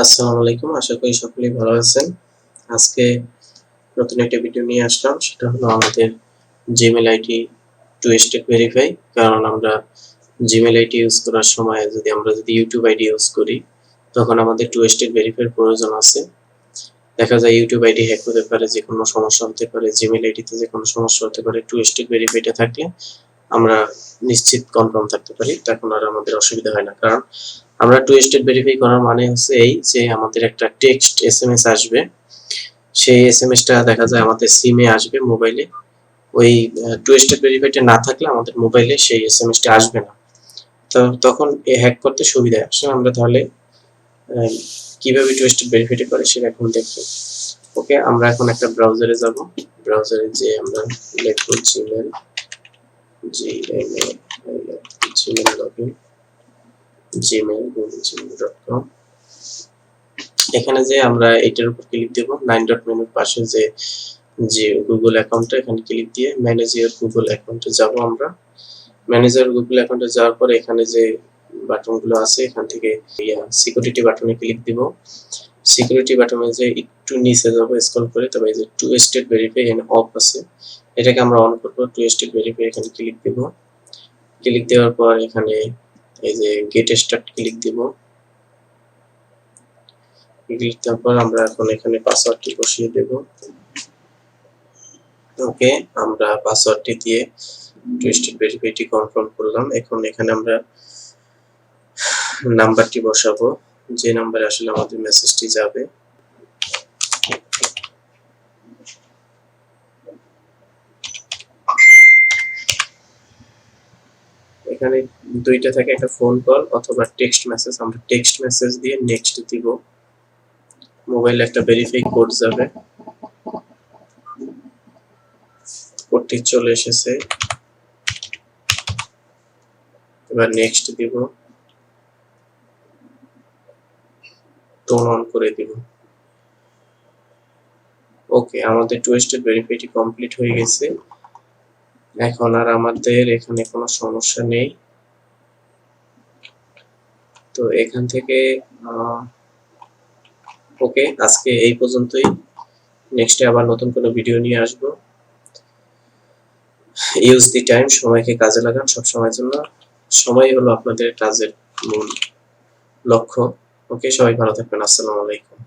আসসালামু আলাইকুম, আশা করি সকলেই ভালো আছেন। আজকে নতুন একটা ভিডিও নিয়ে আসলাম, সেটা হলো আমাদের Gmail ID two step verify. কারণ আমরা জিমেল আইডি ইউজ করার সময় যদি ইউটিউব আইডি ইউজ করি, তখন আমাদের টু স্টেপ ভেরিফাইয়ের প্রয়োজন আছে। দেখা যায় ইউটিউব আইডি হ্যাক হতে পারে, যে কোনো সমস্যা হতে পারে, জিমেল আইডিতে যে কোনো সমস্যা হতে পারে। টু স্টেপ ভেরিফাইটা থাকলে আমরা নিশ্চিত কনফার্ম থাকতে পারি, তখন আর আমাদের অসুবিধা হয় না। কারণ আমরা টু স্টেপ ভেরিফাই করার মানে হচ্ছে এই যে আমাদের একটা টেক্সট এসএমএস আসবে, সেই এসএমএসটা দেখা যায় আমাদের সিমে আসবে, মোবাইলে। ওই টু স্টেপ ভেরিফাইটা না থাকলে আমাদের মোবাইলে সেই এসএমএসটা আসবে না। তো তখন হ্যাক করতে সুবিধা আসে। আমরা তাহলে কিভাবে টু স্টেপ ভেরিফাইটা করে সেটা এখন দেখবো। ওকে, আমরা এখন একটা ব্রাউজারে যাব। ব্রাউজারে যে আমরা লিখবো জিমেল লগইন gmail.com। এখানে যে আমরা এটার উপর ক্লিক দেব, 9 ডট মেনুর পাশে যে গুগল অ্যাকাউন্টটা, এখানে ক্লিক দিয়ে ম্যানেজ ইওর গুগল অ্যাকাউন্টে যাব। আমরা ম্যানেজার গুগল অ্যাকাউন্টে যাওয়ার পরে এখানে যে বাটনগুলো আছে, এখান থেকে সিকিউরিটি বাটনে ক্লিক দিব। সিকিউরিটি বাটনে যে একটু নিচে যাব স্ক্রল করে, তবে এই যে two step verify and off আছে, এটাকে আমরা অন করব। টু স্টেপ ভেরিফাই এখানে ক্লিক দেব। ক্লিক দেওয়ার পর এখানে এই যে গেট স্টার্ট ক্লিক দিব। ক্লিক দেওয়ার পর আমরা এখন এখানে পাসওয়ার্ডটি বসিয়ে দেব। ওকে, আমরা পাসওয়ার্ডটি দিয়ে টু স্টেপ ভেরিফাইটি কনফার্ম করলাম। এখন এখানে আমরা নাম্বারটি বসাবো, যে নাম্বারে আসলে আমাদের মেসেজটি যাবে। এখানে দুইটা থাকে, একটা ফোন কল অথবা টেক্সট মেসেজ। আমরা টেক্সট মেসেজ দিয়ে নেক্সট দিব। মোবাইলে একটা ভেরিফাই কোড যাবে, কোডটি চলে এসেছে। এবার নেক্সট দিব, টোন অন করে দিব। ওকে, আমাদের টু স্টেপ ভেরিফাইটি কমপ্লিট হয়ে গেছে। এখন আর আমাদের এখানে কোনো সমস্যা নেই। তো এখান থেকে ওকে, আজকে এই পর্যন্তই। নেক্সটে আবার নতুন কোনো ভিডিও নিয়ে আসবো। ইউজ দি টাইম, সময়কে কাজে লাগান সব সময়ের জন্য। সময় হলো আপনাদের কাজের মূল লক্ষ্য। ওকে, সবাই ভালো থাকবেন। আসসালামু আলাইকুম।